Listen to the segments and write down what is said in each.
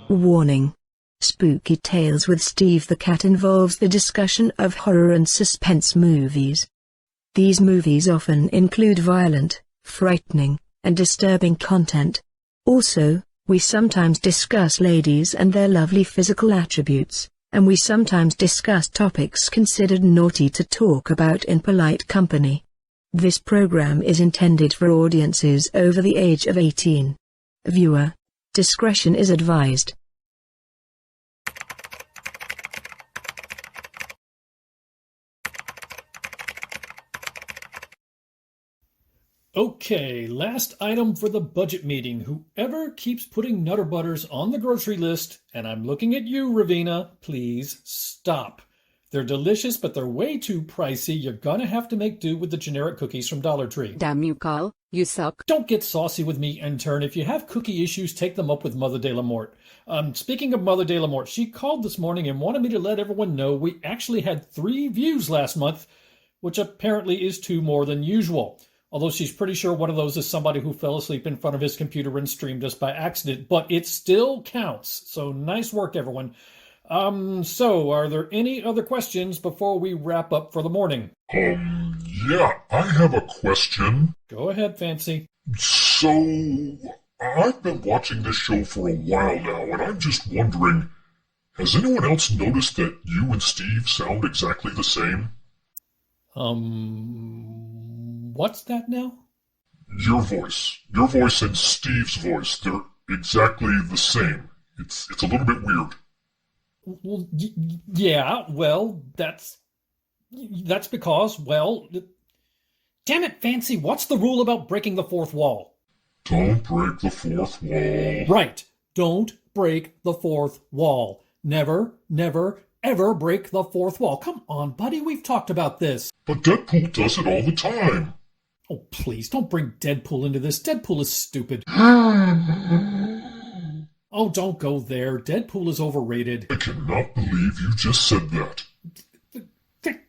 Warning. Spooky Tales with Steve the Cat involves the discussion of horror and suspense movies. These movies often include violent, frightening, and disturbing content. Also, we sometimes discuss ladies and their lovely physical attributes, and we sometimes discuss topics considered naughty to talk about in polite company. This program is intended for audiences over the age of 18. Viewer discretion is advised. Okay, last item for the budget meeting. Whoever keeps putting Nutter Butters on the grocery list, and I'm looking at you, Ravina, please stop. They're delicious, but they're way too pricey. You're gonna have to make do with the generic cookies from Dollar Tree. Damn you, Carl. You suck. Don't get saucy with me, intern. If you have cookie issues, take them up with Mother de la Mort. Speaking of Mother de la Mort, she called this morning and wanted me to let everyone know we actually had 3 views last month, which apparently is 2 more than usual. Although she's pretty sure one of those is somebody who fell asleep in front of his computer and streamed us by accident, but it still counts. So nice work, everyone. So are there any other questions before we wrap up for the morning? Yeah, I have a question. Go ahead, Fancy. So, I've been watching this show for a while now, and I'm just wondering, has anyone else noticed that you and Steve sound exactly the same? What's that now? Your voice and Steve's voice, they're exactly the same. It's a little bit weird. Well, yeah, well, that's because, well... Damn it, Fancy, what's the rule about breaking the 4th wall? Don't break the 4th wall. Right, don't break the 4th wall. Never, never, ever break the 4th wall. Come on, buddy, we've talked about this. But Deadpool does it all the time. Oh, please, don't bring Deadpool into this. Deadpool is stupid. Oh, don't go there. Deadpool is overrated. I cannot believe you just said that.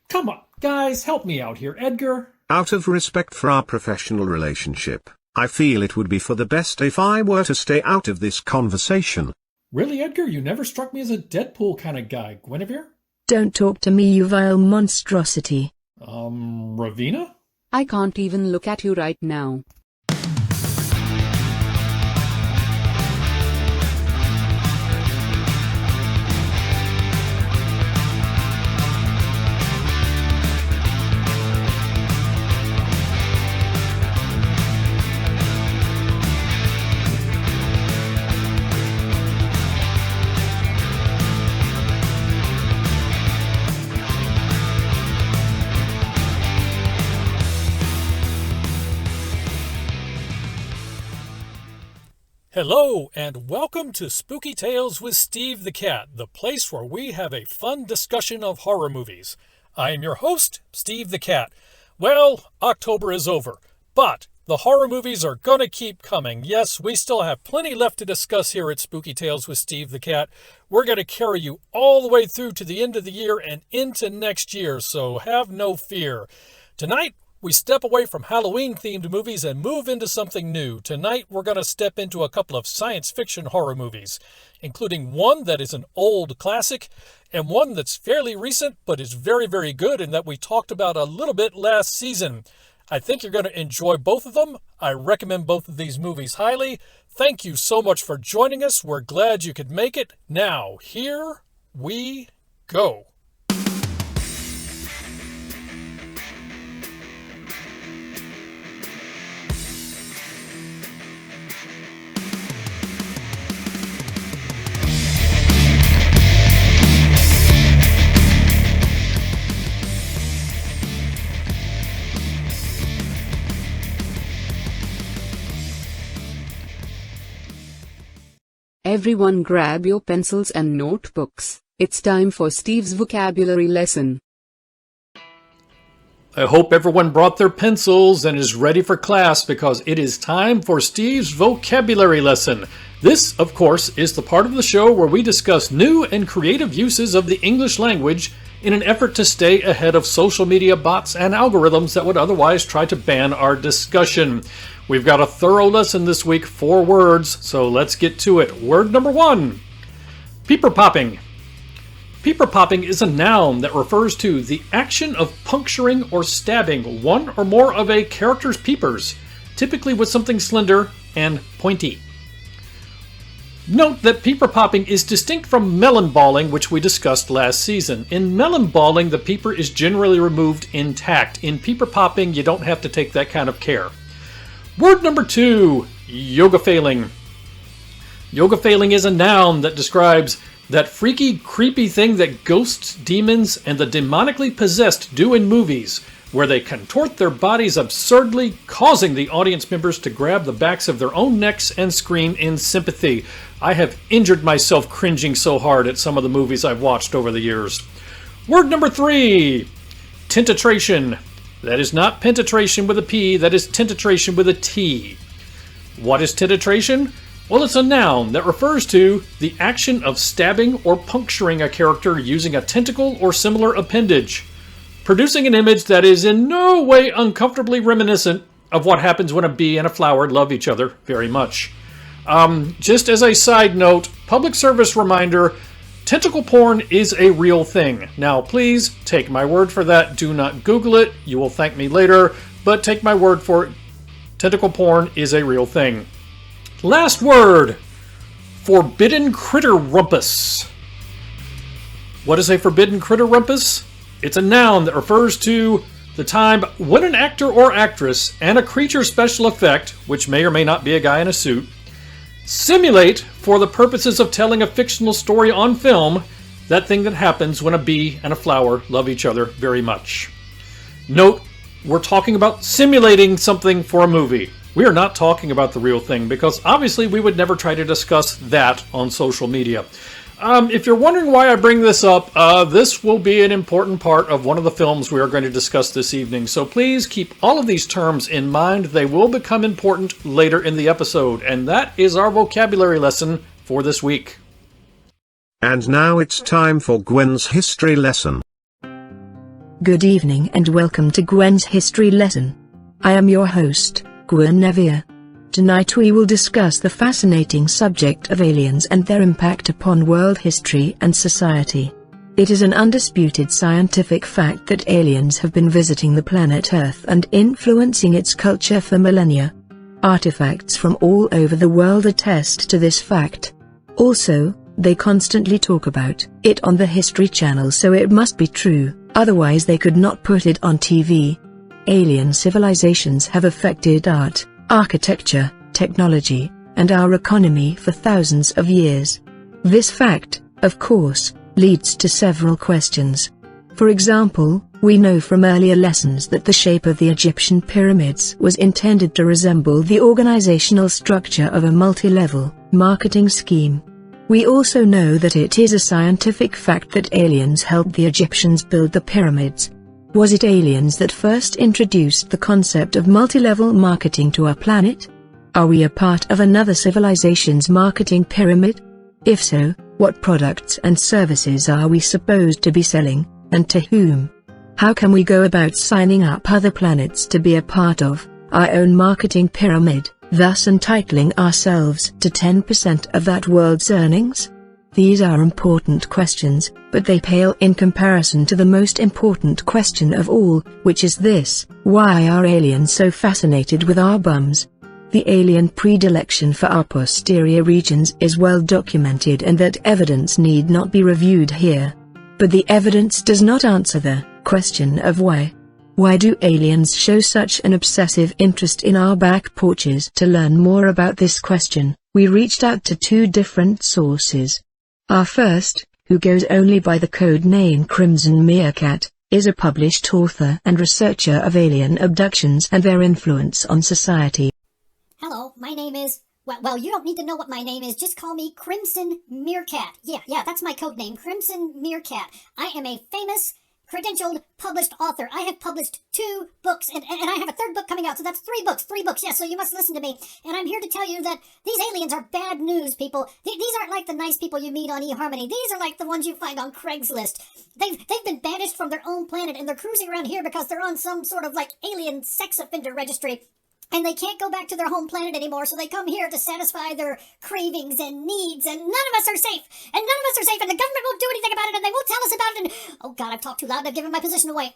Come on, guys, help me out here. Edgar? Out of respect for our professional relationship, I feel it would be for the best if I were to stay out of this conversation. Really, Edgar? You never struck me as a Deadpool kind of guy. Guinevere? Don't talk to me, you vile monstrosity. Ravina? I can't even look at you right now. Hello, and welcome to Spooky Tales with Steve the Cat, the place where we have a fun discussion of horror movies. I am your host, Steve the Cat. Well, October is over, but the horror movies are gonna keep coming. Yes, we still have plenty left to discuss here at Spooky Tales with Steve the Cat. We're gonna carry you all the way through to the end of the year and into next year, so have no fear. Tonight, we step away from Halloween-themed movies and move into something new. Tonight, we're going to step into a couple of science fiction horror movies, including one that is an old classic and one that's fairly recent but is very, very good and that we talked about a little bit last season. I think you're going to enjoy both of them. I recommend both of these movies highly. Thank you so much for joining us. We're glad you could make it. Now, here we go. Everyone grab your pencils and notebooks. It's time for Steve's vocabulary lesson. I hope everyone brought their pencils and is ready for class because it is time for Steve's vocabulary lesson. This, of course, is the part of the show where we discuss new and creative uses of the English language in an effort to stay ahead of social media bots and algorithms that would otherwise try to ban our discussion. We've got a thorough lesson this week, 4 words, so let's get to it. Word number 1, Peeper popping. Peeper popping is a noun that refers to the action of puncturing or stabbing one or more of a character's peepers, typically with something slender and pointy. Note that peeper popping is distinct from melon balling, which we discussed last season. In melon balling, the peeper is generally removed intact. In peeper popping, you don't have to take that kind of care. Word number 2, yoga failing. Yoga failing is a noun that describes that freaky, creepy thing that ghosts, demons, and the demonically possessed do in movies, where they contort their bodies absurdly, causing the audience members to grab the backs of their own necks and scream in sympathy. I have injured myself cringing so hard at some of the movies I've watched over the years. Word number 3, tentitration. That is not penetration with a P, that is tentitration with a T. What is tentitration? Well, it's a noun that refers to the action of stabbing or puncturing a character using a tentacle or similar appendage, producing an image that is in no way uncomfortably reminiscent of what happens when a bee and a flower love each other very much. Just as a side note, public service reminder, tentacle porn is a real thing. Now, please take my word for that. Do not Google it. You will thank me later, but take my word for it. Tentacle porn is a real thing. Last word, forbidden critter rumpus. What is a forbidden critter rumpus? It's a noun that refers to the time when an actor or actress and a creature special effect, which may or may not be a guy in a suit, simulate, for the purposes of telling a fictional story on film, that thing that happens when a bee and a flower love each other very much. Note, we're talking about simulating something for a movie. We are not talking about the real thing, because obviously we would never try to discuss that on social media. If you're wondering why I bring this up, this will be an important part of one of the films we are going to discuss this evening. So please keep all of these terms in mind. They will become important later in the episode. And that is our vocabulary lesson for this week. And now it's time for Gwen's history lesson. Good evening and welcome to Gwen's history lesson. I am your host, Gwen Nevia. Tonight we will discuss the fascinating subject of aliens and their impact upon world history and society. It is an undisputed scientific fact that aliens have been visiting the planet Earth and influencing its culture for millennia. Artifacts from all over the world attest to this fact. Also, they constantly talk about it on the History Channel, so it must be true, otherwise they could not put it on TV. Alien civilizations have affected art, architecture, technology, and our economy for thousands of years. This fact, of course, leads to several questions. For example, we know from earlier lessons that the shape of the Egyptian pyramids was intended to resemble the organizational structure of a multi-level marketing scheme. We also know that it is a scientific fact that aliens helped the Egyptians build the pyramids. Was it aliens that first introduced the concept of multi-level marketing to our planet? Are we a part of another civilization's marketing pyramid? If so, what products and services are we supposed to be selling, and to whom? How can we go about signing up other planets to be a part of our own marketing pyramid, thus entitling ourselves to 10% of that world's earnings? These are important questions, but they pale in comparison to the most important question of all, which is this: why are aliens so fascinated with our bums? The alien predilection for our posterior regions is well documented, and that evidence need not be reviewed here. But the evidence does not answer the question of why. Why do aliens show such an obsessive interest in our back porches? To learn more about this question, we reached out to two different sources. Our first, who goes only by the code name Crimson Meerkat, is a published author and researcher of alien abductions and their influence on society. Hello, my name is... Well, you don't need to know what my name is. Just call me Crimson Meerkat. Yeah, that's my code name, Crimson Meerkat. I am a famous, credentialed, published author. I have published 2 books, and I have a 3rd book coming out, so that's 3 books, yeah, so you must listen to me. And I'm here to tell you that these aliens are bad news, people. These aren't like the nice people you meet on eHarmony. These are like the ones you find on Craigslist. They've been banished from their own planet, and they're cruising around here because they're on some sort of, like, alien sex offender registry. And they can't go back to their home planet anymore, so they come here to satisfy their cravings and needs, and none of us are safe. And none of us are safe, and the government won't do anything about it, and they won't tell us about it, and... Oh God, I've talked too loud and I've given my position away.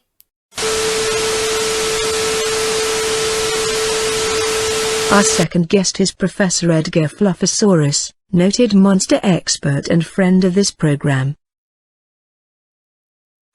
Our second guest is Professor Edgar Fluffosaurus, noted monster expert and friend of this program.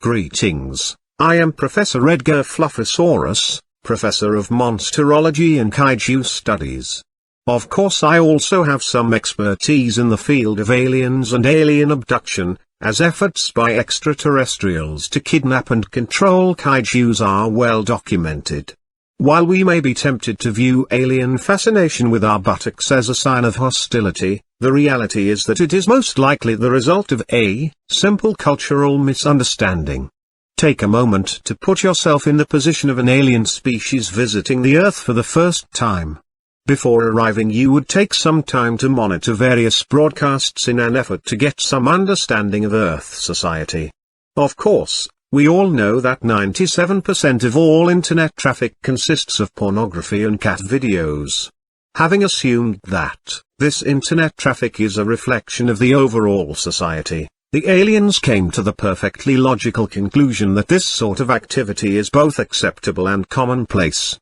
Greetings, I am Professor Edgar Fluffosaurus, Professor of Monsterology and Kaiju Studies. Of course I also have some expertise in the field of aliens and alien abduction, as efforts by extraterrestrials to kidnap and control kaijus are well documented. While we may be tempted to view alien fascination with our buttocks as a sign of hostility, the reality is that it is most likely the result of a simple cultural misunderstanding. Take a moment to put yourself in the position of an alien species visiting the Earth for the first time. Before arriving, you would take some time to monitor various broadcasts in an effort to get some understanding of Earth society. Of course, we all know that 97% of all internet traffic consists of pornography and cat videos. Having assumed that this internet traffic is a reflection of the overall society, the aliens came to the perfectly logical conclusion that this sort of activity is both acceptable and commonplace.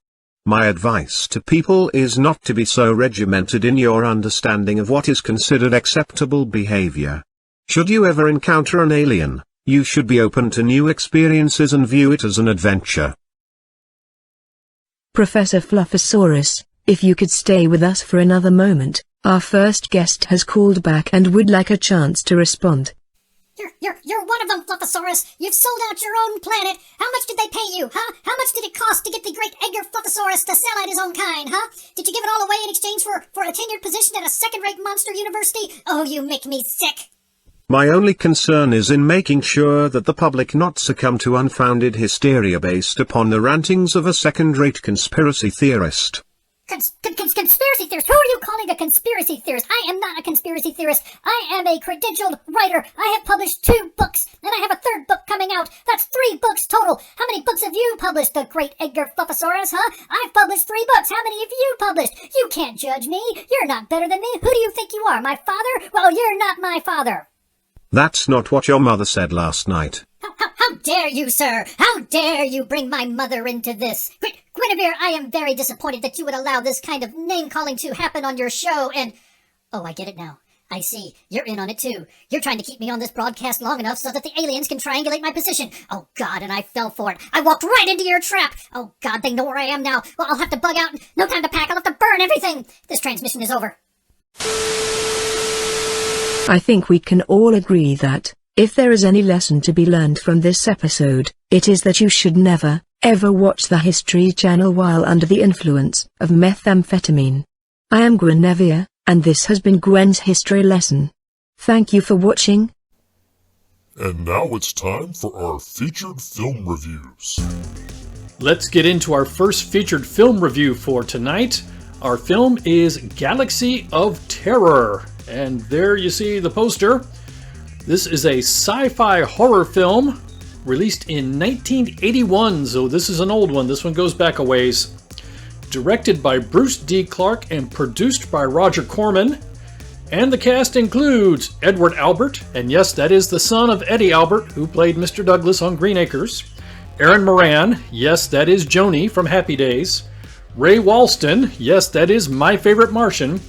My advice to people is not to be so regimented in your understanding of what is considered acceptable behavior. Should you ever encounter an alien, you should be open to new experiences and view it as an adventure. Professor Fluffosaurus, if you could stay with us for another moment, our first guest has called back and would like a chance to respond. You're one of them, Fluffosaurus. You've sold out your own planet. How much did they pay you, huh? How much did it cost to get the great Edgar Fluffosaurus to sell out his own kind, huh? Did you give it all away in exchange for a tenured position at a second-rate monster university? Oh, you make me sick. My only concern is in making sure that the public not succumb to unfounded hysteria based upon the rantings of a second-rate conspiracy theorist. Conspiracy theorist? Who are you calling a conspiracy theorist? I am not a conspiracy theorist. I am a credentialed writer. I have published 2 books, and I have a 3rd book coming out. That's 3 books total. How many books have you published, the great Edgar Fluffosaurus, huh? I've published 3 books. How many have you published? You can't judge me. You're not better than me. Who do you think you are, my father? Well, you're not my father. That's not what your mother said last night. How dare you, sir? How dare you bring my mother into this? Guinevere, I am very disappointed that you would allow this kind of name-calling to happen on your show, and... Oh, I get it now. I see. You're in on it, too. You're trying to keep me on this broadcast long enough so that the aliens can triangulate my position. Oh, God, and I fell for it. I walked right into your trap. Oh, God, they know where I am now. Well, I'll have to bug out. No time to pack. I'll have to burn everything. This transmission is over. I think we can all agree that, if there is any lesson to be learned from this episode, it is that you should never, ever watch the History Channel while under the influence of methamphetamine. I am Guinevere, and this has been Gwen's history lesson. Thank you for watching. And now it's time for our featured film reviews. Let's get into our first featured film review for tonight. Our film is Galaxy of Terror. And there you see the poster. This is a sci-fi horror film released in 1981, so this is an old one. This one goes back a ways. Directed by Bruce D. Clark and produced by Roger Corman. And the cast includes Edward Albert, and yes, that is the son of Eddie Albert, who played Mr. Douglas on Green Acres. Aaron Moran, yes, that is Joni from Happy Days. Ray Walston, yes, that is My Favorite Martian.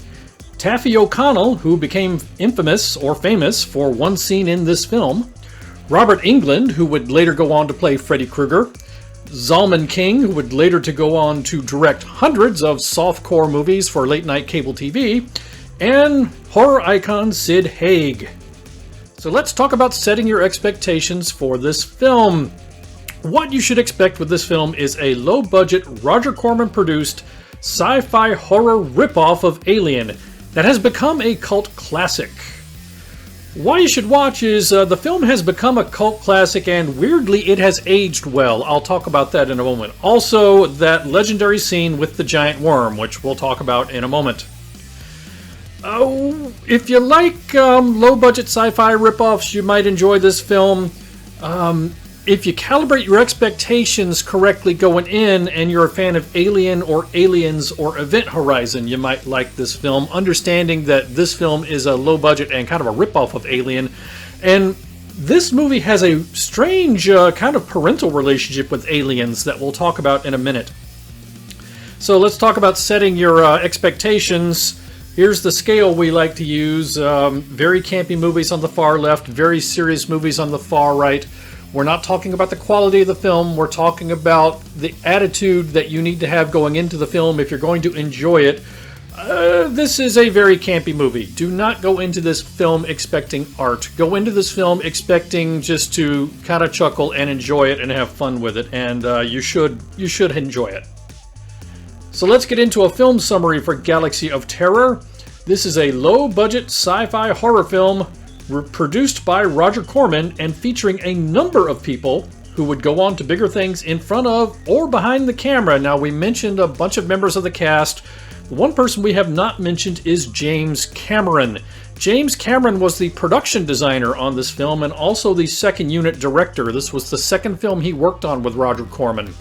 Taffy O'Connell, who became infamous or famous for one scene in this film. Robert Englund, who would later go on to play Freddy Krueger. Zalman King, who would later to go on to direct hundreds of softcore movies for late-night cable TV. And horror icon Sid Haig. So let's talk about setting your expectations for this film. What you should expect with this film is a low-budget, Roger Corman-produced sci-fi horror ripoff of Alien that has become a cult classic. Why you should watch is the film has become a cult classic and weirdly it has aged well. I'll talk about that in a moment. Also, that legendary scene with the giant worm, which we'll talk about in a moment. If you like low-budget sci-fi ripoffs, you might enjoy this film. if you calibrate your expectations correctly going in and you're a fan of Alien or Aliens or Event Horizon, you might like this film, understanding that this film is a low budget and kind of a ripoff of Alien. And this movie has a strange kind of parental relationship with Aliens that we'll talk about in a minute. So let's talk about setting your expectations. Here's the scale we like to use. Very campy movies on the far left, very serious movies on the far right. We're not talking about the quality of the film. We're talking about the attitude that you need to have going into the film if you're going to enjoy it. This is a very campy movie. Do not go into this film expecting art. Go into this film expecting just to kind of chuckle and enjoy it and have fun with it. And you should enjoy it. So let's get into a film summary for Galaxy of Terror. This is a low-budget sci-fi horror film produced by Roger Corman and featuring a number of people who would go on to bigger things in front of or behind the camera. Now, we mentioned a bunch of members of the cast. One person we have not mentioned is James Cameron. James Cameron was the production designer on this film and also the second unit director. This was the second film he worked on with Roger Corman.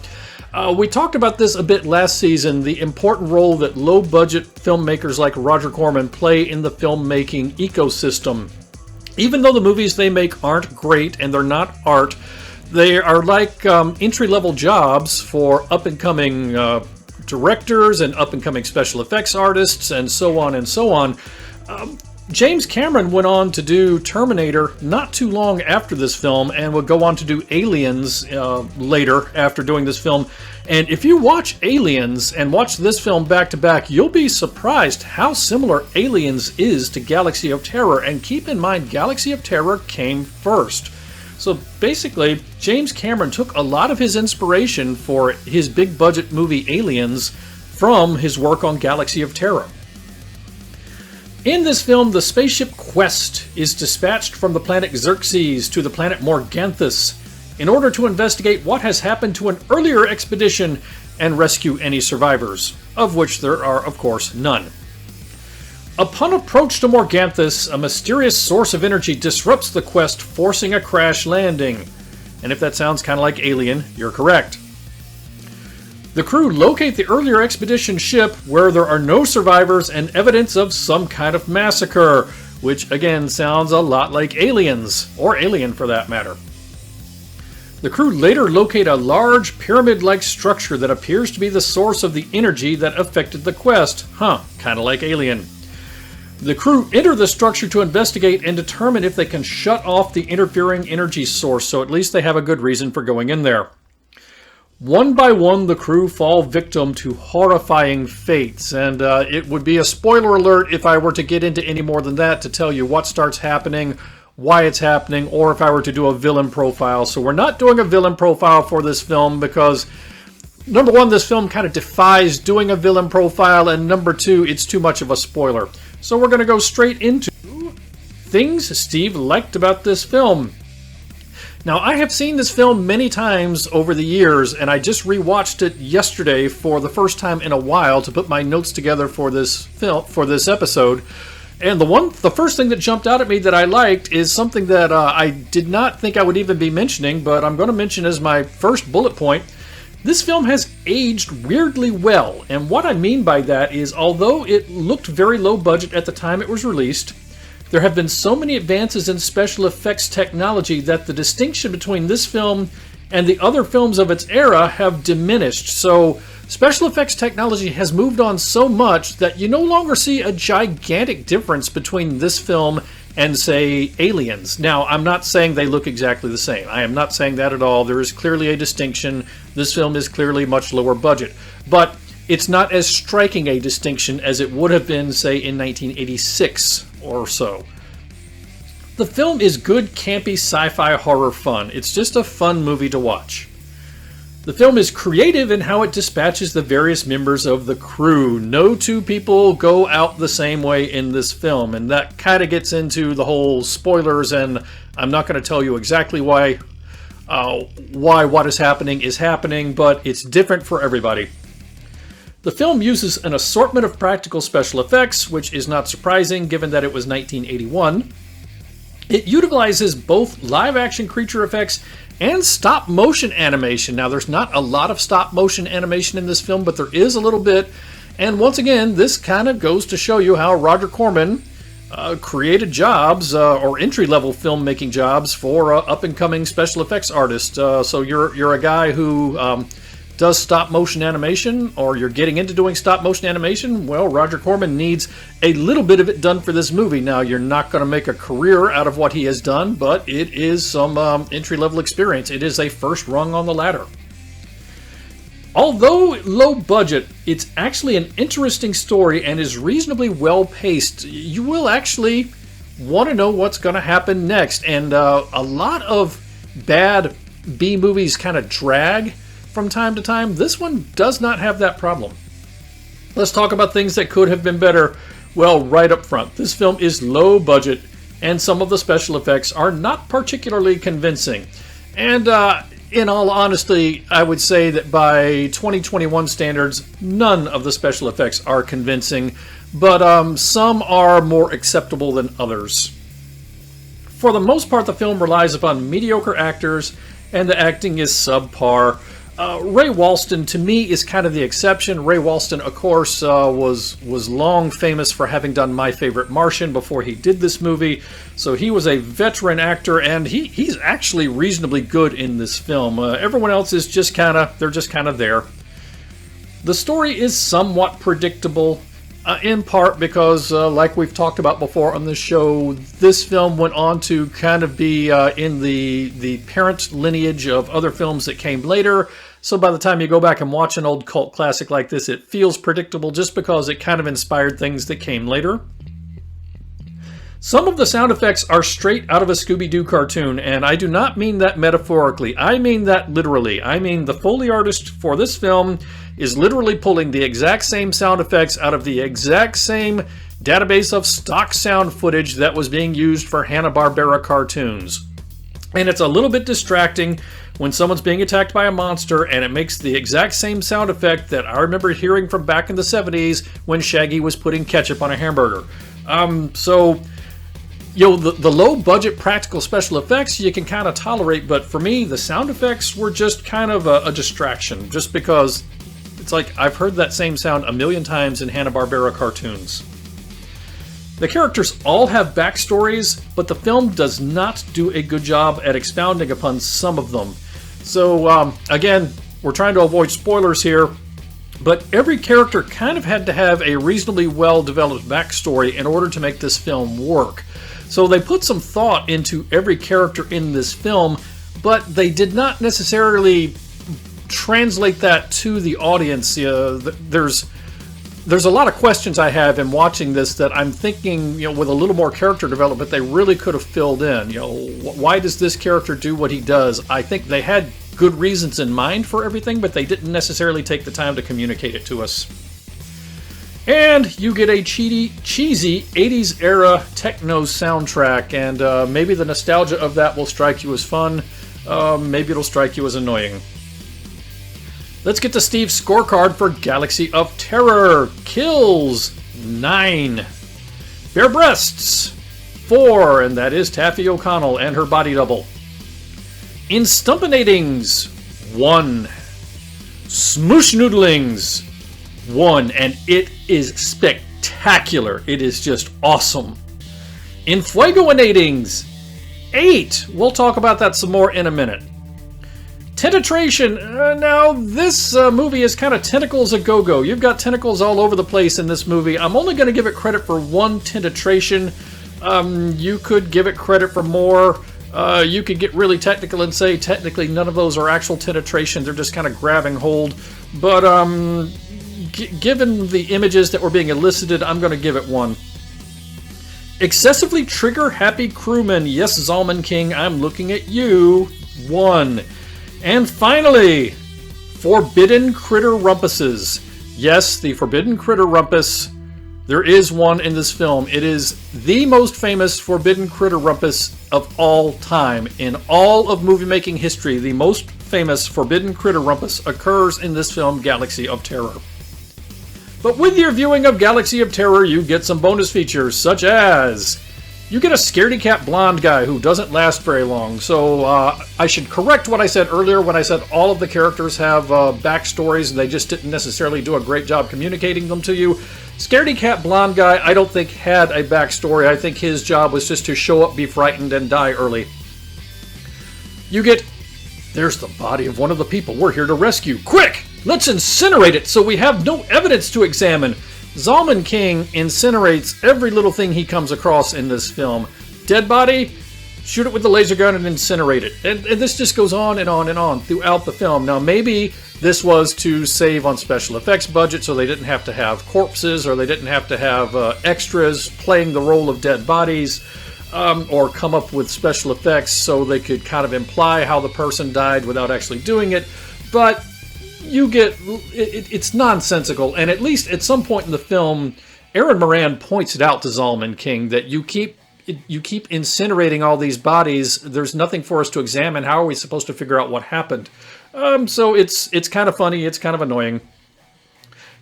We talked about this a bit last season, the important role that low-budget filmmakers like Roger Corman play in the filmmaking ecosystem. Even though the movies they make aren't great and they're not art, they are like entry-level jobs for up-and-coming directors and up-and-coming special effects artists and so on and so on. James Cameron went on to do Terminator not too long after this film and would go on to do Aliens later after doing this film. And if you watch Aliens and watch this film back to back, you'll be surprised how similar Aliens is to Galaxy of Terror. And keep in mind, Galaxy of Terror came first. So basically, James Cameron took a lot of his inspiration for his big budget movie Aliens from his work on Galaxy of Terror. In this film, the spaceship Quest is dispatched from the planet Xerxes to the planet Morganthus in order to investigate what has happened to an earlier expedition and rescue any survivors, of which there are, of course, none. Upon approach to Morganthus, a mysterious source of energy disrupts the quest, forcing a crash landing. And if that sounds kind of like Alien, you're correct. The crew locate the earlier expedition ship where there are no survivors and evidence of some kind of massacre, which again sounds a lot like Aliens, or Alien for that matter. The crew later locate a large pyramid-like structure that appears to be the source of the energy that affected the quest. Kind of like Alien. The crew enter the structure to investigate and determine if they can shut off the interfering energy source, so at least they have a good reason for going in there. One by one, the crew fall victim to horrifying fates, and it would be a spoiler alert if I were to get into any more than that to tell you what starts happening, why it's happening, or if I were to do a villain profile. So we're not doing a villain profile for this film because, number one, this film kind of defies doing a villain profile, and number two, it's too much of a spoiler. So we're going to go straight into things Steve liked about this film. Now, I have seen this film many times over the years, and I just rewatched it yesterday for the first time in a while to put my notes together for this film, for this episode. And the first thing that jumped out at me that I liked is something that I did not think I would even be mentioning, but I'm going to mention as my first bullet point. This film has aged weirdly well, and what I mean by that is, although it looked very low budget at the time it was released, there have been so many advances in special effects technology that the distinction between this film and the other films of its era have diminished. So special effects technology has moved on so much that you no longer see a gigantic difference between this film and, say, Aliens. Now, I'm not saying they look exactly the same. I am not saying that at all. There is clearly a distinction. This film is clearly much lower budget. But it's not as striking a distinction as it would have been, say, in 1986 or so. The film is good, campy sci-fi horror fun. It's just a fun movie to watch. The film is creative in how it dispatches the various members of the crew. No two people go out the same way in this film, and that kind of gets into the whole spoilers, and I'm not going to tell you exactly why what is happening, but it's different for everybody. The film uses an assortment of practical special effects, which is not surprising given that it was 1981. It utilizes both live-action creature effects and stop motion animation. Now, there's not a lot of stop motion animation in this film, but there is a little bit. And once again, this kind of goes to show you how Roger Corman created jobs or entry-level filmmaking jobs for up-and-coming special effects artists. So you're a guy who does stop motion animation, or you're getting into doing stop motion animation. Well, Roger Corman needs a little bit of it done for this movie. Now, you're not going to make a career out of what he has done, but it is some entry-level experience. It is a first rung on the ladder. Although low budget, it's actually an interesting story and is reasonably well paced. You will actually want to know what's going to happen next. And a lot of bad B movies kind of drag from time to time. This one does not have that problem. Let's talk about things that could have been better. Well, right up front, this film is low budget and some of the special effects are not particularly convincing. And in all honesty, I would say that by 2021 standards, none of the special effects are convincing, but some are more acceptable than others. For the most part, the film relies upon mediocre actors, and the acting is subpar. Ray Walston, to me, is kind of the exception. Ray Walston, of course, was long famous for having done My Favorite Martian before he did this movie. So he was a veteran actor, and he's actually reasonably good in this film. Everyone else is just kind of there. The story is somewhat predictable, in part because, like we've talked about before on this show, this film went on to kind of be in the parent lineage of other films that came later. So by the time you go back and watch an old cult classic like this, it feels predictable just because it kind of inspired things that came later. Some of the sound effects are straight out of a Scooby-Doo cartoon, and I do not mean that metaphorically. I mean that literally. I mean the Foley artist for this film is literally pulling the exact same sound effects out of the exact same database of stock sound footage that was being used for Hanna-Barbera cartoons. And it's a little bit distracting when someone's being attacked by a monster, and it makes the exact same sound effect that I remember hearing from back in the 70s when Shaggy was putting ketchup on a hamburger. So, you know, the low-budget practical special effects you can kind of tolerate, but for me, the sound effects were just kind of a distraction, just because it's like I've heard that same sound a million times in Hanna-Barbera cartoons. The characters all have backstories, but the film does not do a good job at expounding upon some of them. So, again, we're trying to avoid spoilers here, but every character kind of had to have a reasonably well-developed backstory in order to make this film work. So they put some thought into every character in this film, but they did not necessarily translate that to the audience. There's a lot of questions I have in watching this that I'm thinking, with a little more character development, they really could have filled in. Why does this character do what he does? I think they had good reasons in mind for everything, but they didn't necessarily take the time to communicate it to us. And you get a cheesy 80s era techno soundtrack, and maybe the nostalgia of that will strike you as fun. Maybe it'll strike you as annoying. Let's get to Steve's scorecard for Galaxy of Terror. Kills, 9. Bare breasts, 4, and that is Taffy O'Connell and her body double. Instumpinatings, 1. Smooshnoodlings, 1, and it is spectacular. It is just awesome. Infuegoinatings, 8. We'll talk about that some more in a minute. Tentitration. Now, this movie is kind of tentacles a go-go. You've got tentacles all over the place in this movie. I'm only going to give it credit for 1 tentitration. You could give it credit for more. You could get really technical and say technically none of those are actual tentitration. They're just kind of grabbing hold. But given the images that were being elicited, I'm going to give it 1. Excessively trigger-happy crewman. Yes, Zalman King, I'm looking at you. 1. And finally, Forbidden Critter Rumpuses. Yes, the Forbidden Critter Rumpus. There is one in this film. It is the most famous Forbidden Critter Rumpus of all time. In all of movie-making history, the most famous Forbidden Critter Rumpus occurs in this film, Galaxy of Terror. But with your viewing of Galaxy of Terror, you get some bonus features, such as You get a scaredy cat blonde guy who doesn't last very long. So I should correct what I said earlier when I said all of the characters have backstories and they just didn't necessarily do a great job communicating them to you. Scaredy cat blonde guy, I don't think had a backstory. I think his job was just to show up, be frightened, and die early. You get, there's the body of one of the people we're here to rescue. Quick, let's incinerate it so we have no evidence to examine. Zalman King incinerates every little thing he comes across in this film. Dead body, shoot it with the laser gun and incinerate it. And this just goes on and on and on throughout the film. Now, maybe this was to save on special effects budget, so they didn't have to have corpses, or they didn't have to have extras playing the role of dead bodies, or come up with special effects so they could kind of imply how the person died without actually doing it. But you get, it's nonsensical, and at least at some point in the film, Aaron Moran points it out to Zalman King that you keep incinerating all these bodies. There's nothing for us to examine. How are we supposed to figure out what happened? So it's kind of funny. It's kind of annoying.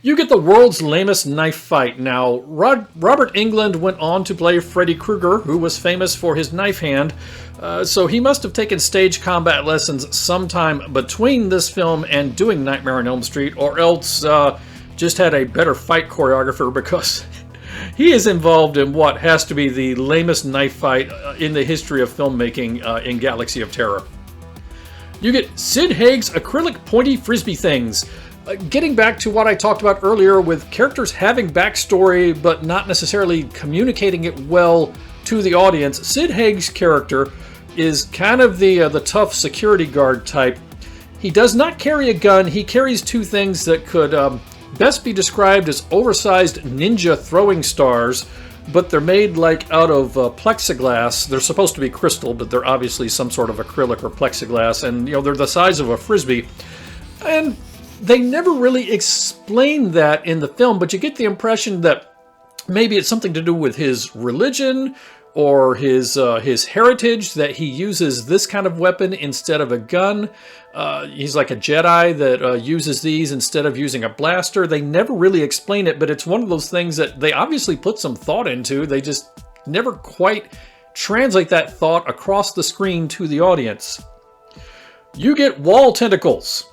You get the world's lamest knife fight. Now, Robert Englund went on to play Freddy Krueger, who was famous for his knife hand. So he must have taken stage combat lessons sometime between this film and doing Nightmare on Elm Street, or else just had a better fight choreographer, because he is involved in what has to be the lamest knife fight in the history of filmmaking in Galaxy of Terror. You get Sid Haig's acrylic pointy frisbee things. Getting back to what I talked about earlier with characters having backstory but not necessarily communicating it well to the audience, Sid Haig's character is kind of the tough security guard type. He does not carry a gun. He carries two things that could best be described as oversized ninja throwing stars, but they're made like out of plexiglass. They're supposed to be crystal, but they're obviously some sort of acrylic or plexiglass, and they're the size of a frisbee. And they never really explain that in the film, but you get the impression that maybe it's something to do with his religion or his heritage, that he uses this kind of weapon instead of a gun. He's like a Jedi that uses these instead of using a blaster. They never really explain it, but it's one of those things that they obviously put some thought into. They just never quite translate that thought across the screen to the audience. You get wall tentacles.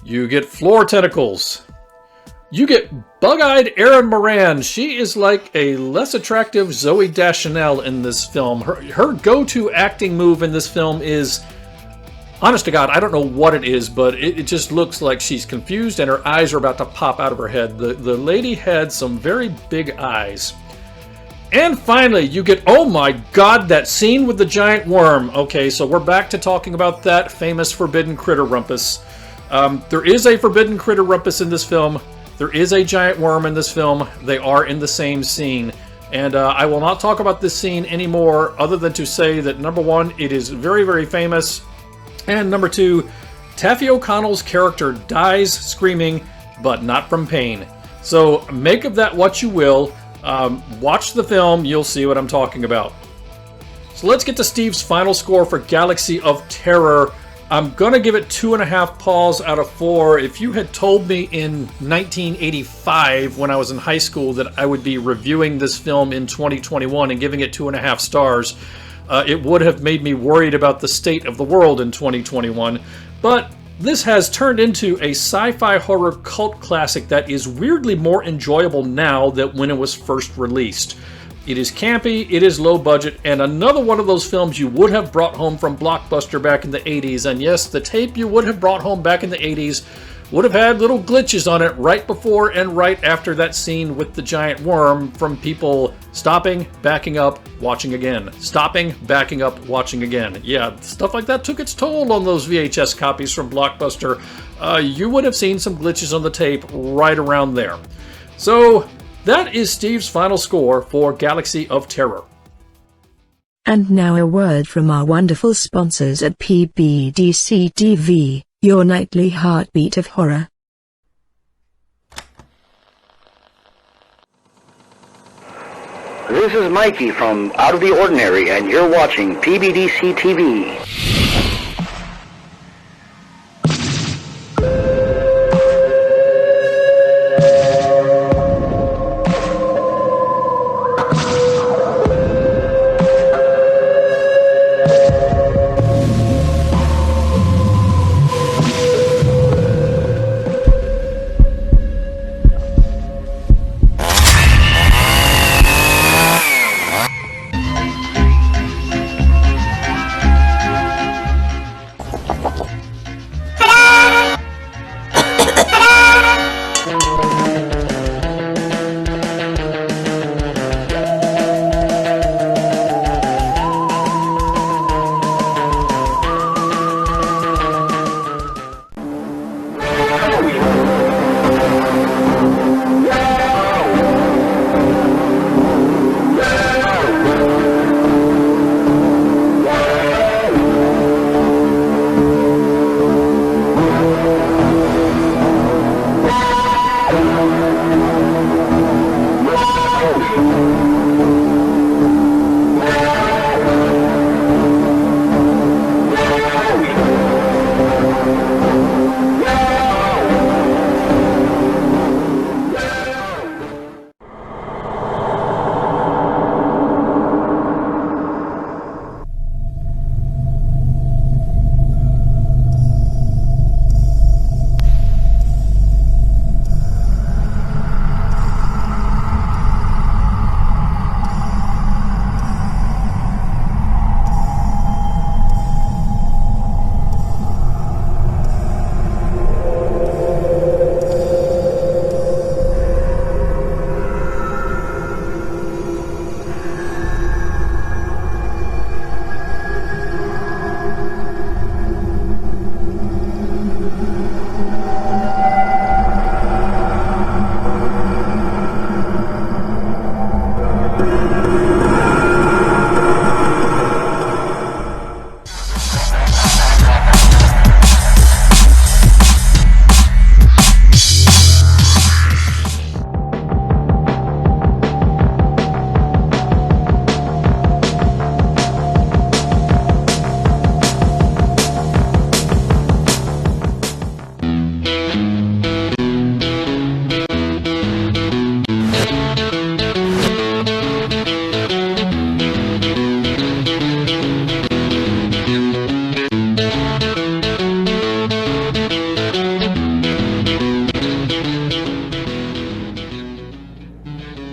You get floor tentacles. You get bug-eyed Erin Moran. She is like a less attractive Zooey Deschanel in this film. Her go-to acting move in this film is, honest to God, I don't know what it is, but it just looks like she's confused and her eyes are about to pop out of her head. The lady had some very big eyes. And finally, you get, oh my God, that scene with the giant worm. Okay, so we're back to talking about that famous forbidden critter rumpus. There is a forbidden critter rumpus in this film. There is a giant worm in this film. They are in the same scene. And I will not talk about this scene anymore, other than to say that, number one, it is very, very famous. And number two, Taffy O'Connell's character dies screaming, but not from pain. So make of that what you will. Watch the film, you'll see what I'm talking about. So let's get to Steve's final score for Galaxy of Terror. I'm going to give it 2.5 paws out of 4. If you had told me in 1985, when I was in high school, that I would be reviewing this film in 2021 and giving it 2.5 stars, it would have made me worried about the state of the world in 2021. But this has turned into a sci-fi horror cult classic that is weirdly more enjoyable now than when it was first released. It is campy, it is low budget, and another one of those films you would have brought home from Blockbuster back in the 80s. And yes, the tape you would have brought home back in the 80s would have had little glitches on it right before and right after that scene with the giant worm, from people stopping, backing up, watching again. Stopping, backing up, watching again. Yeah, stuff like that took its toll on those VHS copies from Blockbuster. You would have seen some glitches on the tape right around there. So that is Steve's final score for Galaxy of Terror. And now a word from our wonderful sponsors at PBDCTV, your nightly heartbeat of horror. This is Mikey from Out of the Ordinary, and you're watching PBDCTV.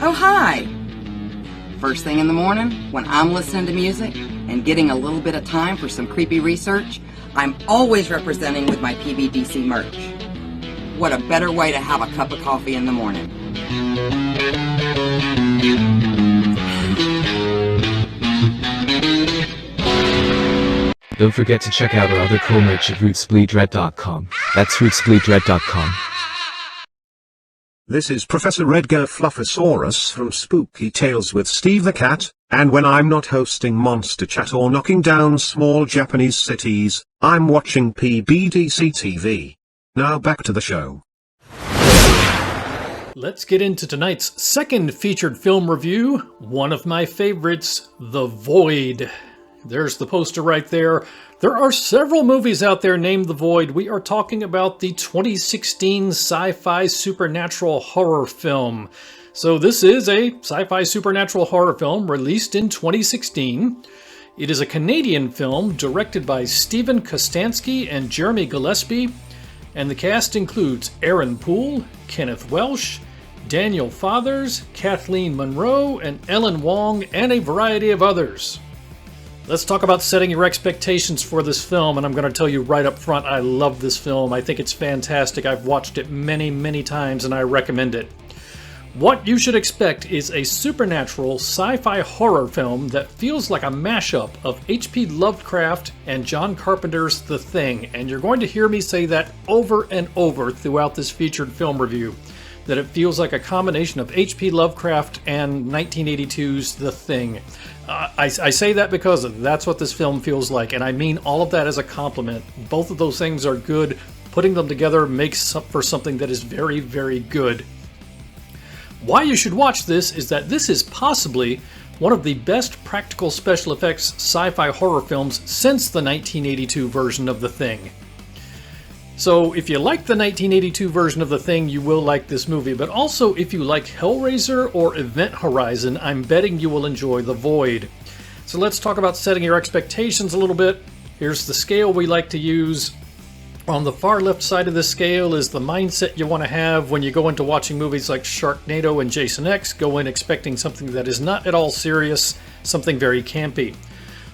Oh, hi! First thing in the morning, when I'm listening to music and getting a little bit of time for some creepy research, I'm always representing with my PBDC merch. What a better way to have a cup of coffee in the morning. Don't forget to check out our other cool merch at rootsbleedred.com. That's rootsbleedred.com. This is Professor Edgar Fluffosaurus from Spooky Tales with Steve the Cat, and when I'm not hosting Monster Chat or knocking down small Japanese cities, I'm watching PBDCTV. Now back to the show. Let's get into tonight's second featured film review, one of my favorites, The Void. There's the poster right there. There are several movies out there named The Void. We are talking about the 2016 sci-fi supernatural horror film. So this is a sci-fi supernatural horror film released in 2016. It is a Canadian film directed by Stephen Kostanski and Jeremy Gillespie, and the cast includes Aaron Poole, Kenneth Welsh, Daniel Fathers, Kathleen Monroe, and Ellen Wong, and a variety of others. Let's talk about setting your expectations for this film, and I'm going to tell you right up front, I love this film. I think it's fantastic. I've watched it many, many times, and I recommend it. What you should expect is a supernatural sci-fi horror film that feels like a mashup of H.P. Lovecraft and John Carpenter's The Thing, and you're going to hear me say that over and over throughout this featured film review, that it feels like a combination of H.P. Lovecraft and 1982's The Thing. I say that because that's what this film feels like, and I mean all of that as a compliment. Both of those things are good. Putting them together makes for something that is very, very good. Why you should watch this is that this is possibly one of the best practical special effects sci-fi horror films since the 1982 version of The Thing. So if you like the 1982 version of The Thing, you will like this movie, but also if you like Hellraiser or Event Horizon, I'm betting you will enjoy The Void. So let's talk about setting your expectations a little bit. Here's the scale we like to use. On the far left side of the scale is the mindset you want to have when you go into watching movies like Sharknado and Jason X. Go in expecting something that is not at all serious, something very campy.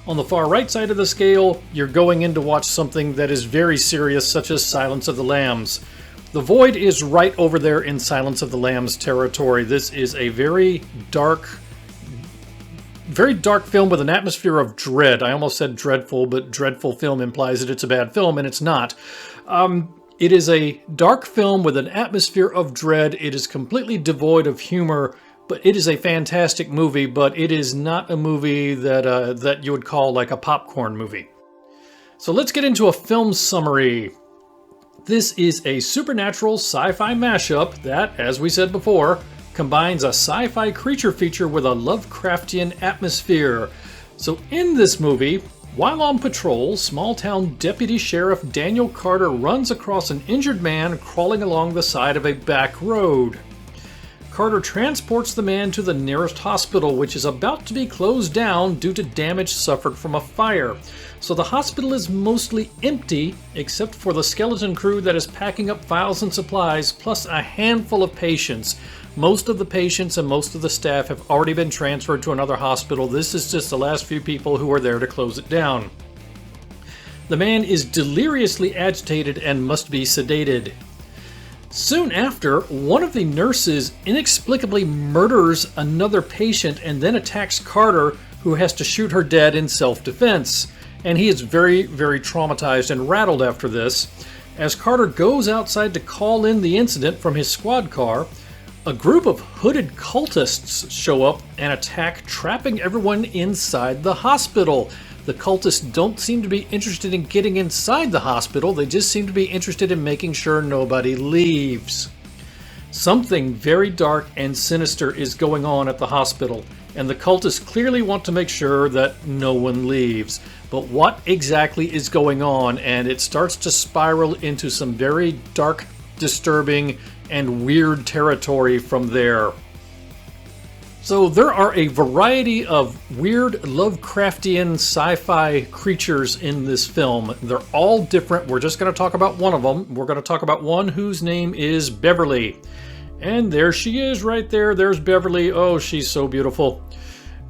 On the far right side of the scale, you're going in to watch something that is very serious, such as Silence of the Lambs. The Void is right over there in Silence of the Lambs territory. This is a very dark film with an atmosphere of dread. I almost said dreadful, but dreadful film implies that it's a bad film, and it's not. It is a dark film with an atmosphere of dread. It is completely devoid of humor, but it is a fantastic movie, but it is not a movie that you would call like a popcorn movie. So let's get into a film summary. This is a supernatural sci-fi mashup that, as we said before, combines a sci-fi creature feature with a Lovecraftian atmosphere. So in this movie, while on patrol, small-town Deputy Sheriff Daniel Carter runs across an injured man crawling along the side of a back road. Carter transports the man to the nearest hospital, which is about to be closed down due to damage suffered from a fire. So the hospital is mostly empty, except for the skeleton crew that is packing up files and supplies, plus a handful of patients. Most of the patients and most of the staff have already been transferred to another hospital. This is just the last few people who are there to close it down. The man is deliriously agitated and must be sedated. Soon after, one of the nurses inexplicably murders another patient and then attacks Carter, who has to shoot her dead in self-defense. And he is very, very traumatized and rattled after this. As Carter goes outside to call in the incident from his squad car, a group of hooded cultists show up and attack, trapping everyone inside the hospital. The cultists don't seem to be interested in getting inside the hospital, they just seem to be interested in making sure nobody leaves. Something very dark and sinister is going on at the hospital, and the cultists clearly want to make sure that no one leaves. But what exactly is going on? And it starts to spiral into some very dark, disturbing, and weird territory from there. So there are a variety of weird Lovecraftian sci-fi creatures in this film. They're all different. We're just going to talk about one of them. We're going to talk about one whose name is Beverly. And there she is right there. There's Beverly. Oh, she's so beautiful.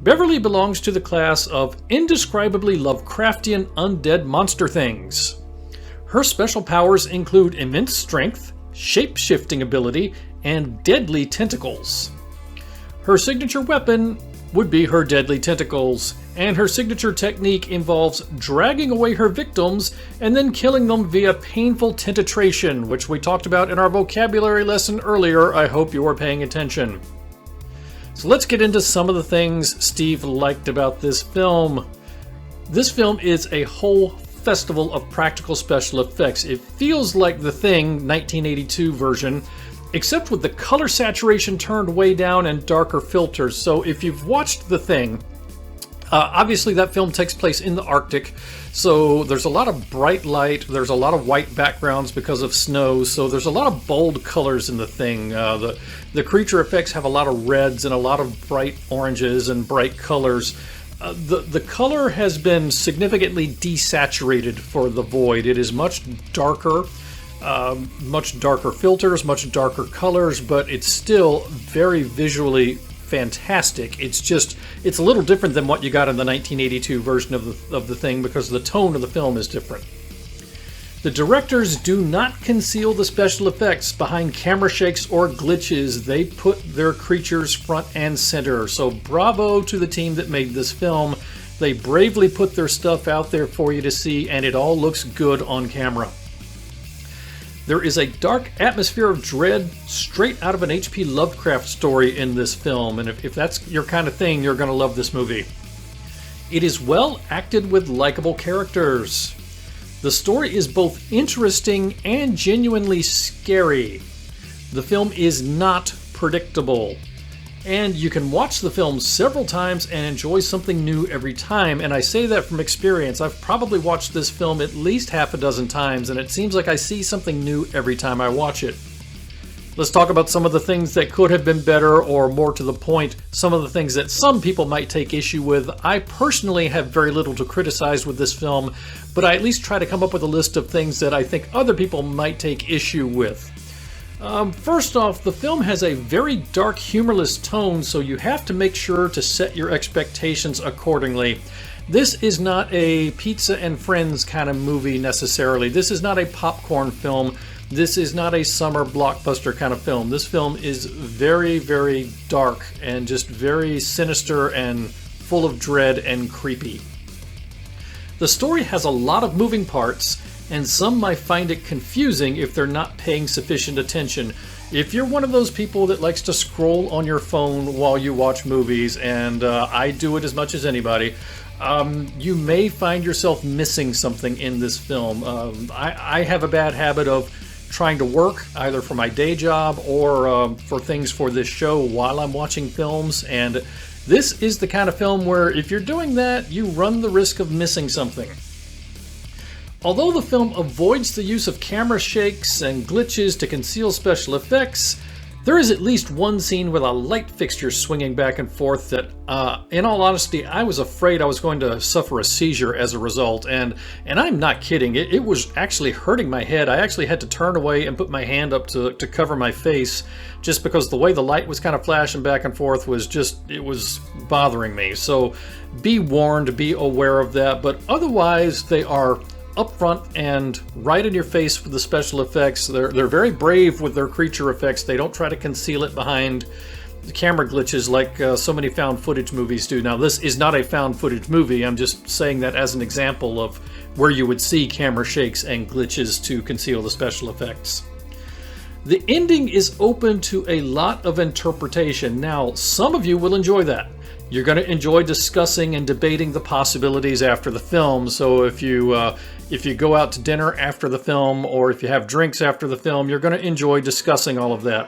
Beverly belongs to the class of indescribably Lovecraftian undead monster things. Her special powers include immense strength, shape-shifting ability, and deadly tentacles. Her signature weapon would be her deadly tentacles, and her signature technique involves dragging away her victims and then killing them via painful tentitration, which we talked about in our vocabulary lesson earlier. I hope you are paying attention. So let's get into some of the things Steve liked about this film. This film is a whole festival of practical special effects. It feels like The Thing 1982 version, except with the color saturation turned way down and darker filters. So if you've watched The Thing, obviously that film takes place in the Arctic, so there's a lot of bright light, there's a lot of white backgrounds because of snow, so there's a lot of bold colors in The Thing. The creature effects have a lot of reds and a lot of bright oranges and bright colors. The color has been significantly desaturated for The Void. It is much darker filters, much darker colors, but it's still very visually fantastic. It's a little different than what you got in the 1982 version of the Thing because the tone of the film is different. The directors do not conceal the special effects behind camera shakes or glitches. They put their creatures front and center. So bravo to the team that made this film. They bravely put their stuff out there for you to see, and it all looks good on camera. There is a dark atmosphere of dread straight out of an H.P. Lovecraft story in this film, and if that's your kind of thing, you're going to love this movie. It is well acted with likable characters. The story is both interesting and genuinely scary. The film is not predictable. And you can watch the film several times and enjoy something new every time. And I say that from experience. I've probably watched this film at least half a dozen times, and it seems like I see something new every time I watch it. Let's talk about some of the things that could have been better, or more to the point, some of the things that some people might take issue with. I personally have very little to criticize with this film, but I at least try to come up with a list of things that I think other people might take issue with. First off, the film has a very dark, humorless tone, so you have to make sure to set your expectations accordingly. This is not a pizza and friends kind of movie necessarily. This is not a popcorn film. This is not a summer blockbuster kind of film. This film is very, very dark and just very sinister and full of dread and creepy. The story has a lot of moving parts, and some might find it confusing if they're not paying sufficient attention. If you're one of those people that likes to scroll on your phone while you watch movies, and I do it as much as anybody, you may find yourself missing something in this film. I have a bad habit of trying to work either for my day job or for things for this show while I'm watching films, and this is the kind of film where if you're doing that, you run the risk of missing something. Although the film avoids the use of camera shakes and glitches to conceal special effects, there is at least one scene with a light fixture swinging back and forth that, in all honesty, I was afraid I was going to suffer a seizure as a result, and I'm not kidding. It was actually hurting my head. I actually had to turn away and put my hand up to cover my face, just because the way the light was kind of flashing back and forth it was bothering me. So be warned, be aware of that, but otherwise they are upfront and right in your face with the special effects. They're very brave with their creature effects. They don't try to conceal it behind the camera glitches like so many found footage movies do. Now, this is not a found footage movie. I'm just saying that as an example of where you would see camera shakes and glitches to conceal the special effects. The ending is open to a lot of interpretation. Now, some of you will enjoy that. You're going to enjoy discussing and debating the possibilities after the film. So if you go out to dinner after the film, or if you have drinks after the film, you're going to enjoy discussing all of that.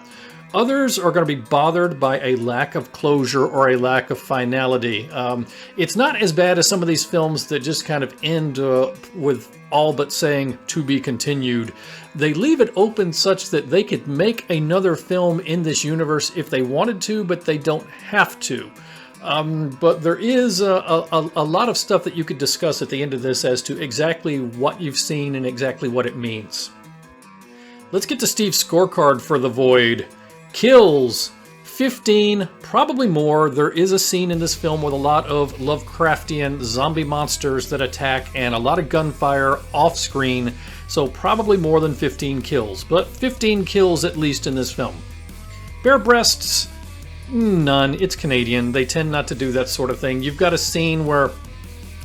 Others are going to be bothered by a lack of closure or a lack of finality. It's not as bad as some of these films that just kind of end with all but saying to be continued. They leave it open such that they could make another film in this universe if they wanted to, but they don't have to. But there is a lot of stuff that you could discuss at the end of this as to exactly what you've seen and exactly what it means. Let's get to Steve's scorecard for The Void. Kills 15, probably more. There is a scene in this film with a lot of Lovecraftian zombie monsters that attack and a lot of gunfire off screen, so probably more than 15 kills, but 15 kills at least in this film. Bare breasts, none. It's Canadian. They tend not to do that sort of thing. You've got a scene where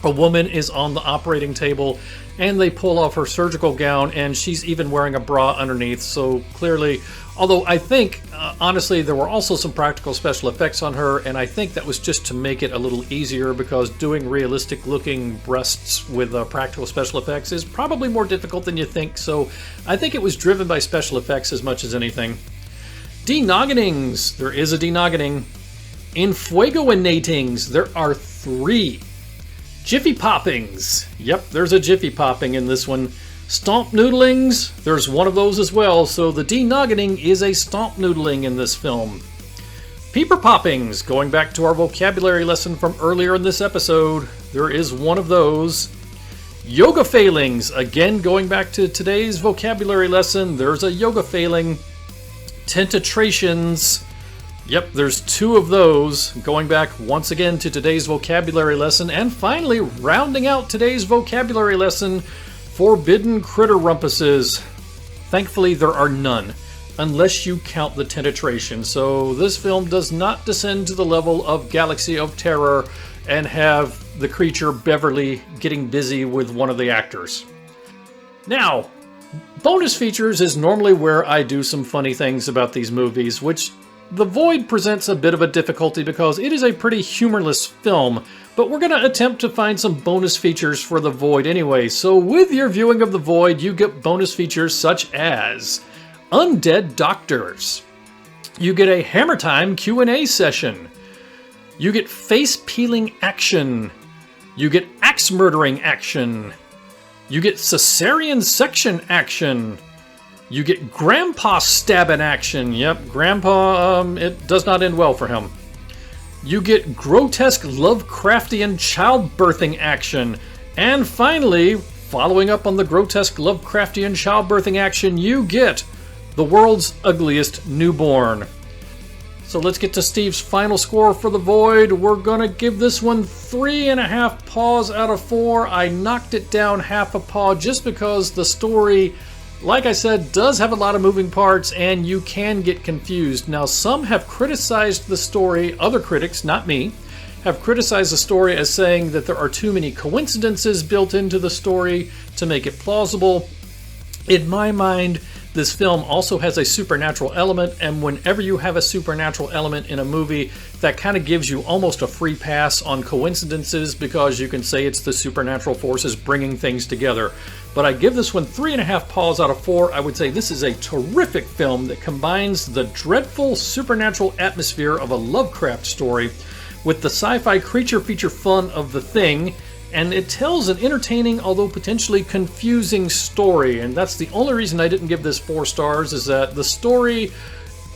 a woman is on the operating table and they pull off her surgical gown and she's even wearing a bra underneath, so clearly, although I think, honestly, there were also some practical special effects on her, and I think that was just to make it a little easier because doing realistic looking breasts with practical special effects is probably more difficult than you think, so I think it was driven by special effects as much as anything. Denoggenings. There is a denoggening. Infuegoinatings. There are 3. Jiffy poppings. Yep, there's a jiffy popping in this one. Stomp noodlings. There's one of those as well, so the denoggening is a stomp noodling in this film. Peeper poppings. Going back to our vocabulary lesson from earlier in this episode, there is one of those. Yoga failings. Again, going back to today's vocabulary lesson, there's a yoga failing. Tentatrations. Yep, there's 2 of those. Going back once again to today's vocabulary lesson. And finally, rounding out today's vocabulary lesson, forbidden critter rumpuses. Thankfully, there are none, unless you count the tentatration. So this film does not descend to the level of Galaxy of Terror and have the creature Beverly getting busy with one of the actors. Now, bonus features is normally where I do some funny things about these movies, which The Void presents a bit of a difficulty because it is a pretty humorless film, but we're going to attempt to find some bonus features for The Void anyway. So with your viewing of The Void, you get bonus features such as Undead Doctors. You get a Hammer Time Q&A session. You get face-peeling action. You get axe murdering action. You get cesarean section action. You get Grandpa stabbing action. Yep, Grandpa, it does not end well for him. You get grotesque Lovecraftian childbirthing action. And finally, following up on the grotesque Lovecraftian childbirthing action, you get the world's ugliest newborn. So let's get to Steve's final score for The Void. We're gonna give this one 3.5 paws out of 4. I knocked it down half a paw just because the story, like I said, does have a lot of moving parts and you can get confused. Now, some have criticized the story, other critics, not me, have criticized the story as saying that there are too many coincidences built into the story to make it plausible. In my mind, this film also has a supernatural element, and whenever you have a supernatural element in a movie, that kind of gives you almost a free pass on coincidences because you can say it's the supernatural forces bringing things together. But I give this one 3.5 paws out of 4. I would say this is a terrific film that combines the dreadful supernatural atmosphere of a Lovecraft story with the sci-fi creature feature fun of The Thing, and it tells an entertaining, although potentially confusing story. And that's the only reason I didn't give this 4 stars, is that the story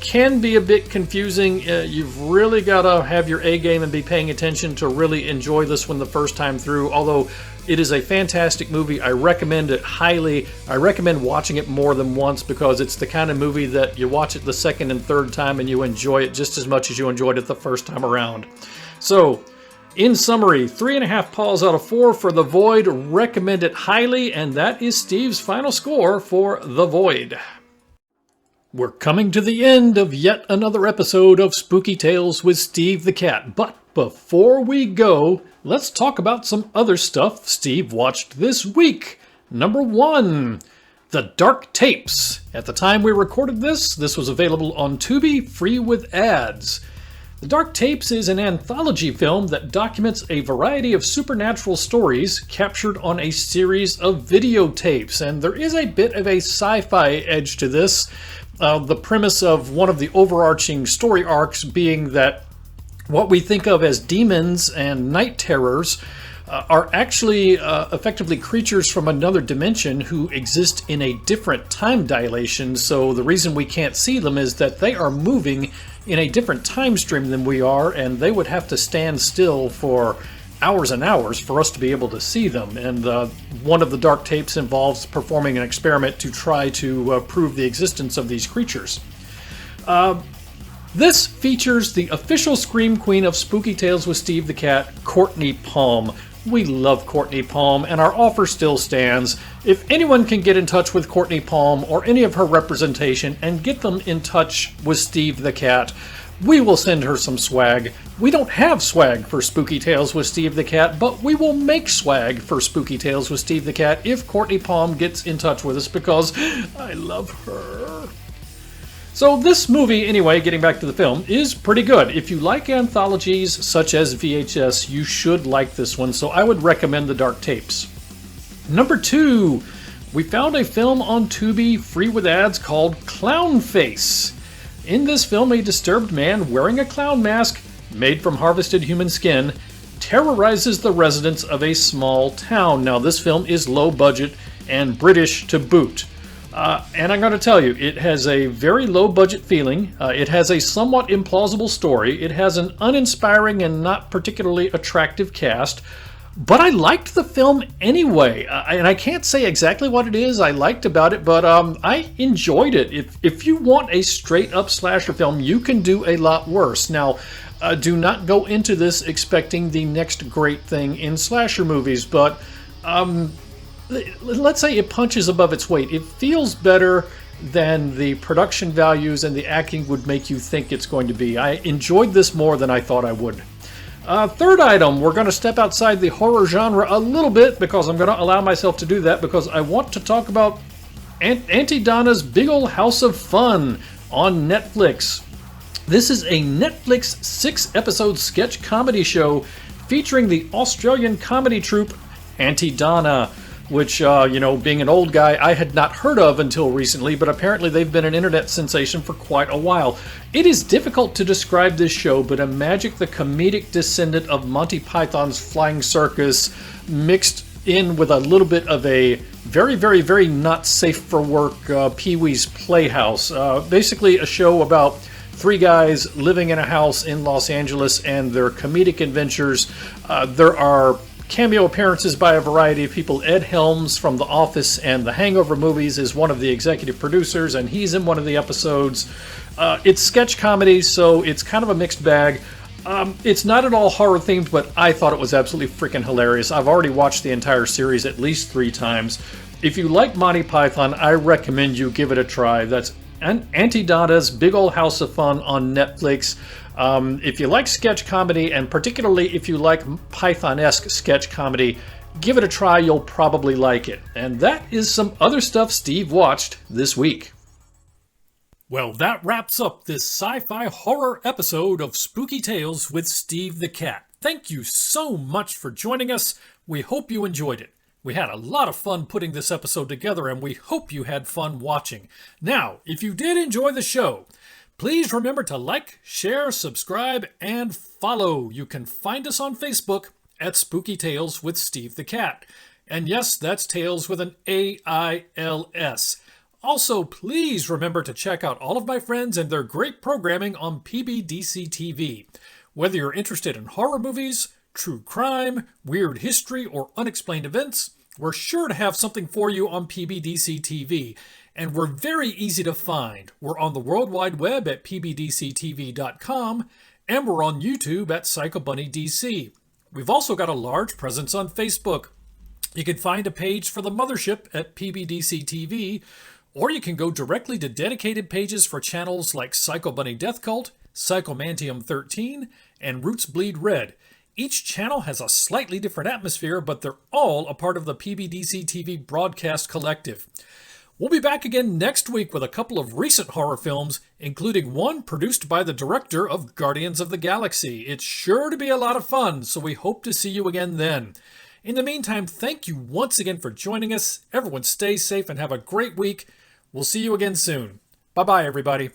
can be a bit confusing. You've really got to have your A game and be paying attention to really enjoy this one the first time through. Although it is a fantastic movie, I recommend it highly. I recommend watching it more than once because it's the kind of movie that you watch it the second and third time and you enjoy it just as much as you enjoyed it the first time around. So, in summary, 3.5 paws out of 4 for The Void. Recommend it highly, and that is Steve's final score for The Void. We're coming to the end of yet another episode of Spooky Tales with Steve the Cat. But before we go, let's talk about some other stuff Steve watched this week. Number 1, The Dark Tapes. At the time we recorded this was available on Tubi, free with ads. The Dark Tapes is an anthology film that documents a variety of supernatural stories captured on a series of videotapes, and there is a bit of a sci-fi edge to this. The premise of one of the overarching story arcs being that what we think of as demons and night terrors are actually effectively creatures from another dimension who exist in a different time dilation. So the reason we can't see them is that they are moving in a different time stream than we are, and they would have to stand still for hours and hours for us to be able to see them. And one of the dark tapes involves performing an experiment to try to prove the existence of these creatures. This features the official Scream Queen of Spooky Tales with Steve the Cat, Courtney Palm. We love Courtney Palm, and our offer still stands. If anyone can get in touch with Courtney Palm or any of her representation and get them in touch with Steve the Cat, we will send her some swag. We don't have swag for Spooky Tales with Steve the Cat, but we will make swag for Spooky Tales with Steve the Cat if Courtney Palm gets in touch with us, because I love her. So this movie, anyway, getting back to the film, is pretty good. If you like anthologies such as VHS, you should like this one, so I would recommend The Dark Tapes. Number 2, we found a film on Tubi free with ads called Clown Face. In this film, a disturbed man wearing a clown mask made from harvested human skin terrorizes the residents of a small town. Now, this film is low budget and British to boot. And I'm going to tell you, it has a very low budget feeling. It has a somewhat implausible story. It has an uninspiring and not particularly attractive cast. But I liked the film anyway. And I can't say exactly what it is I liked about it, but I enjoyed it. If you want a straight up slasher film, you can do a lot worse. Now, do not go into this expecting the next great thing in slasher movies, but let's say it punches above its weight. It feels better than the production values and the acting would make you think it's going to be. I enjoyed this more than I thought I would. Third item, we're going to step outside the horror genre a little bit, because I'm going to allow myself to do that, because I want to talk about Auntie Donna's Big Ol' House of Fun on Netflix. This is a Netflix 6-episode sketch comedy show featuring the Australian comedy troupe Auntie Donna, which, being an old guy, I had not heard of until recently, but apparently they've been an internet sensation for quite a while. It is difficult to describe this show, but imagine the comedic descendant of Monty Python's Flying Circus mixed in with a little bit of a very, very, very not safe for work Pee-wee's Playhouse. Basically a show about 3 guys living in a house in Los Angeles and their comedic adventures. There are cameo appearances by a variety of people. Ed Helms from The Office and The Hangover movies is one of the executive producers, and he's in one of the episodes. It's sketch comedy, so it's kind of a mixed bag. It's not at all horror themed, but I thought it was absolutely freaking hilarious. I've already watched the entire series at least 3 times. If you like Monty Python, I recommend you give it a try. That's Auntie Donna's Big Ol' House of Fun on Netflix. If you like sketch comedy, and particularly if you like Python-esque sketch comedy, give it a try. You'll probably like it. And that is some other stuff Steve watched this week. Well, that wraps up this sci-fi horror episode of Spooky Tales with Steve the Cat. Thank you so much for joining us. We hope you enjoyed it. We had a lot of fun putting this episode together, and we hope you had fun watching. Now, if you did enjoy the show, please remember to like, share, subscribe, and follow. You can find us on Facebook at Spooky Tales with Steve the Cat. And yes, that's Tales with an A-I-L-S. Also, please remember to check out all of my friends and their great programming on PBDCTV. Whether you're interested in horror movies, true crime, weird history, or unexplained events, we're sure to have something for you on PBDCTV. And we're very easy to find. We're on the World Wide Web at PBDCTV.com, and we're on YouTube at PsychoBunnyDC. We've also got a large presence on Facebook. You can find a page for the mothership at PBDCTV, or you can go directly to dedicated pages for channels like Psycho Bunny Death Cult, Psychomantium 13, and Roots Bleed Red. Each channel has a slightly different atmosphere, but they're all a part of the PBDCTV broadcast collective. We'll be back again next week with a couple of recent horror films, including one produced by the director of Guardians of the Galaxy. It's sure to be a lot of fun, so we hope to see you again then. In the meantime, thank you once again for joining us. Everyone stay safe and have a great week. We'll see you again soon. Bye-bye, everybody.